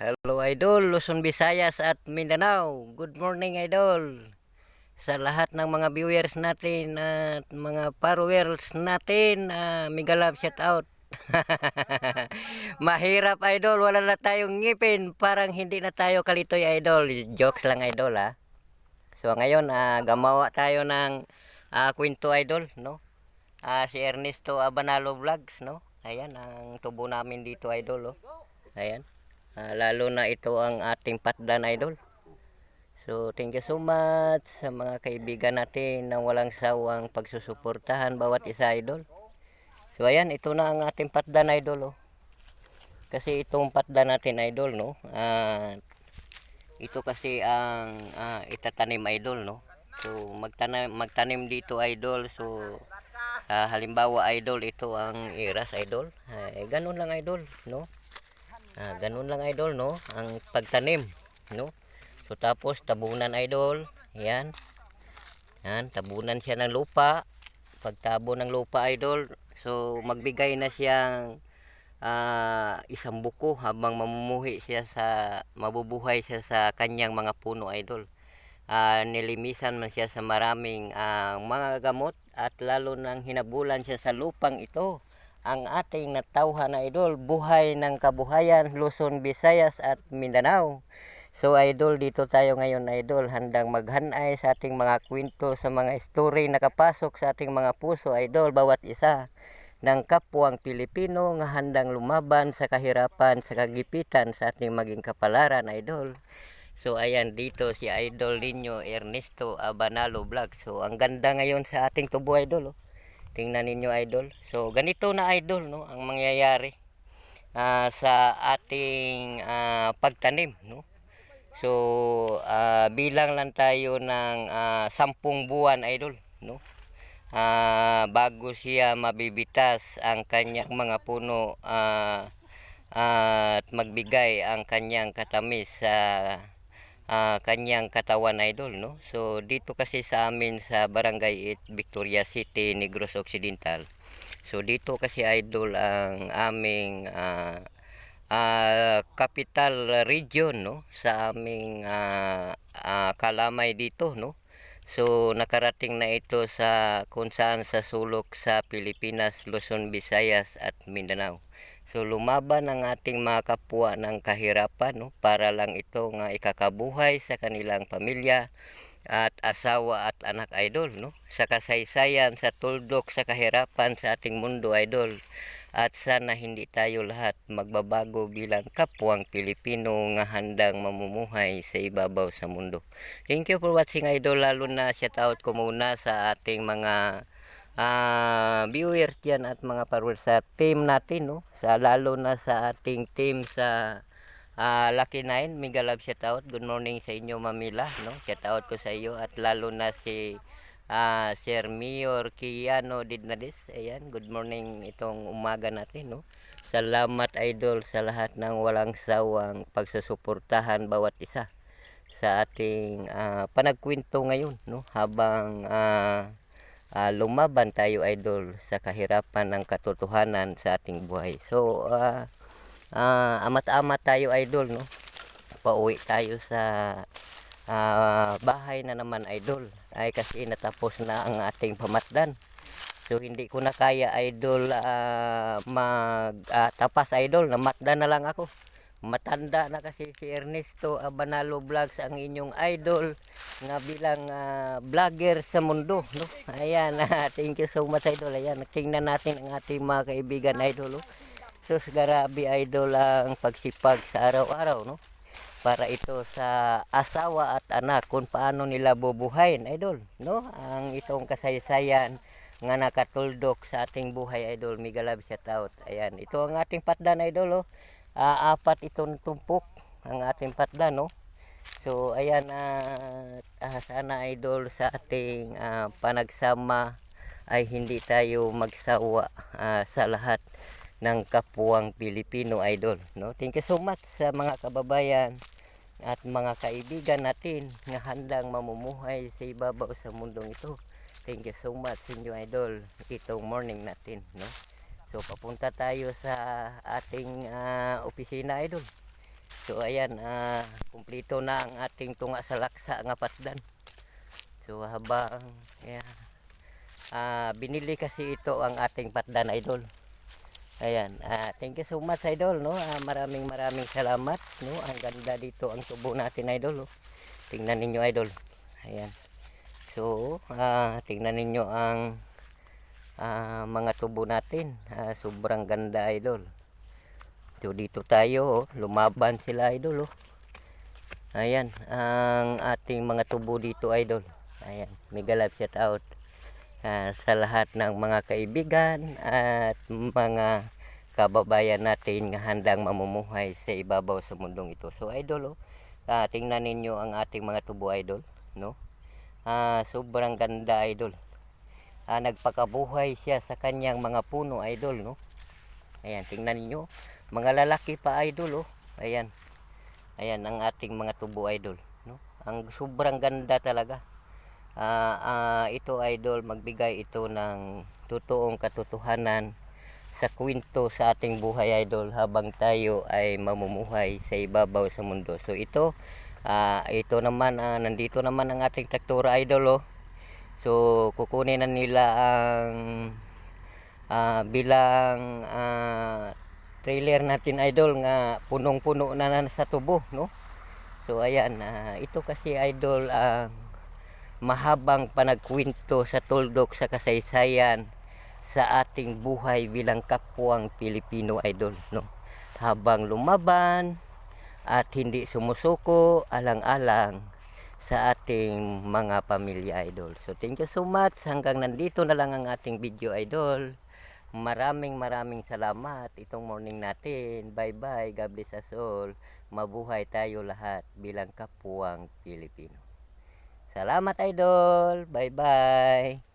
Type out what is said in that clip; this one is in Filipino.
Hello Idol, Luzon, Visayas at Mindanao. Good morning Idol. Sa lahat ng mga viewers natin at mga followers natin, mega love shout out. Mahirap Idol, wala na tayong ngipin. Parang hindi na tayo kalitoy Idol. Jokes lang Idol ha. So ngayon, gumawa tayo ng kwento Idol, no? Si Ernesto Abanalo Vlogs, no? Ayan, ang tubo namin dito Idol, oh. Ayan. Lalo na ito ang ating patdan Idol. So thank you so much sa mga kaibigan natin na walang sawang pagsusuportahan bawat isa Idol. So ayan, ito na ang ating patdan Idol, oh. Kasi itong patdan natin Idol, no? Ito kasi ang itatanim Idol, no? So magtanim dito Idol. So halimbawa Idol, ito ang iras Idol. Ganun lang Idol, no? Ganun lang Idol, no? Ang pagtanim, no? So tapos tabunan Idol. Yan. Yan, tabunan siya ng lupa. Pagtabo ng lupa Idol, so magbigay na siyang isang buko habang mabubuhay siya sa kanyang mga puno Idol. Nilimisan man siya sa maraming mga gamot at lalo nang hinabulan siya sa lupang ito. Ang ating natauhan na Idol, buhay ng kabuhayan, Luzon, Visayas at Mindanao. So Idol, dito tayo ngayon Idol, handang maghanay sa ating mga kwento, sa mga story na nakapasok sa ating mga puso Idol, bawat isa ng kapwang Pilipino nga handang lumaban sa kahirapan, sa kagipitan sa ating maging kapalaran Idol. So ayan, dito si Idol ninyo Ernesto Abanalo Vlog. So ang ganda ngayon sa ating tubo Idol, oh. Tingnan ninyo Idol. So ganito na Idol, no, ang mangyayari sa ating pagtanim, no. So bilang lang tayo ng 10 buwan Idol, no. Bago siya mabibitas ang kanyang mga puno at magbigay ang kanyang katamis sa kanyang katawan Idol, no. So dito kasi sa amin sa Barangay 8, Victoria City, Negros Occidental. So dito kasi Idol ang aming capital region, no, sa aming kalamay dito, no. So nakarating na ito sa kung saan sa sulok sa Pilipinas, Luzon, Visayas at Mindanao. So lumaban ang ating mga kapwa ng kahirapan, no, para lang ito nga ikakabuhay sa kanilang pamilya at asawa at anak Idol, no. Sa kasaysayan, sa tuldok, sa kahirapan sa ating mundo Idol. At sana hindi tayo lahat magbabago bilang kapwang Pilipino nga handang mamumuhay sa ibabaw sa mundo. Thank you for watching Idol, lalo na shout out ko muna sa ating mga viewers dyan at mga followers sa team natin, no? Lalo na sa ating team sa Lucky 9, mega love shout out. Good morning sa inyo Mamila, no? Shout out ko sa iyo at lalo na si Sir Mayor Kiano Didnadis. Ayan, good morning itong umaga natin, no? Salamat Idol sa lahat ng walang sawang pagsusuportahan bawat isa sa ating panagkwento ngayon, no? Habang lumaban tayo Idol sa kahirapan ng katotohanan sa ating buhay. So amat-amat tayo Idol, no? Pauwi tayo sa bahay na naman Idol, ay kasi natapos na ang ating pamatdan. So hindi ko na kaya Idol tapas Idol, namatdan na lang ako. Matanda na kasi si Ernesto Abanalo Vlogs ang inyong idol nga bilang vlogger sa mundo, no. Ayan, thank you so much Idol. Ayan, tingnan natin ang ating mga kaibigan Idol, oh. So grabe Idol ang pagsipag sa araw-araw, no, para ito sa asawa at anak kung paano nila bubuhayin Idol, no, ang itong kasaysayan nga nakatuldok sa ating buhay Idol. Mega love shout out. Ayan, ito ang ating patdan Idol, oh. Apat itong tumpok ang ating patdan, no. So ayan, sana Idol sa ating panagsama ay hindi tayo magsawa sa lahat ng kapwang Pilipino Idol, no. Thank you so much sa mga kababayan at mga kaibigan natin nga handang mamumuhay sa ibabaw sa mundong ito. Thank you so much sa inyo Idol itong morning natin, no. So papunta tayo sa ating opisina Idol. So ayan, kumpleto na ang ating tunga sa laksa nga pasdan. So habang ayan, binili kasi ito ang ating patdan, idol. Ayan, thank you so much, idol, no. Maraming salamat, no. Ang ganda dito ang tubo natin, idol, oh. Tingnan ninyo, idol. Ayan. So, tingnan ninyo ang mga tubo natin. Sobrang ganda, idol. So dito tayo, oh, lumaban sila, idol, oh. Ayan, ang ating mga tubo dito, idol. Ayan, mega love shout out sa lahat ng mga kaibigan at mga kababayan natin nga handang mamumuhay sa ibabaw sa mundong ito. So idol, oh, tingnan ninyo ang ating mga tubo, idol, no. Sobrang ganda, idol. Nagpakabuhay siya sa kanyang mga puno, idol, no. Ayan, tingnan niyo, mga lalaki pa, idol, oh. Ayan. Ayan ang ating mga tubo, idol, no. Ang sobrang ganda talaga. Ito, idol, magbigay ito ng totoong katotohanan sa kwento sa ating buhay, idol, habang tayo ay mamumuhay sa ibabaw sa mundo. So ito, ito naman, nandito naman ang ating traktora, idol, oh. So kukunin na nila ang bilang trailer natin, idol, nga punong-puno na sa tubo, no. So ayan, ito kasi, idol, mahabang panagkwento sa tuldok sa kasaysayan sa ating buhay bilang kapwang Pilipino, idol, no. Habang lumaban at hindi sumusuko alang-alang sa ating mga pamilya, idol. So thank you so much. Hanggang nandito na lang ang ating video, idol. Maraming salamat itong morning natin. Bye bye. God bless us all. Mabuhay tayo lahat bilang kapwang Pilipino. Salamat, idol. Bye bye.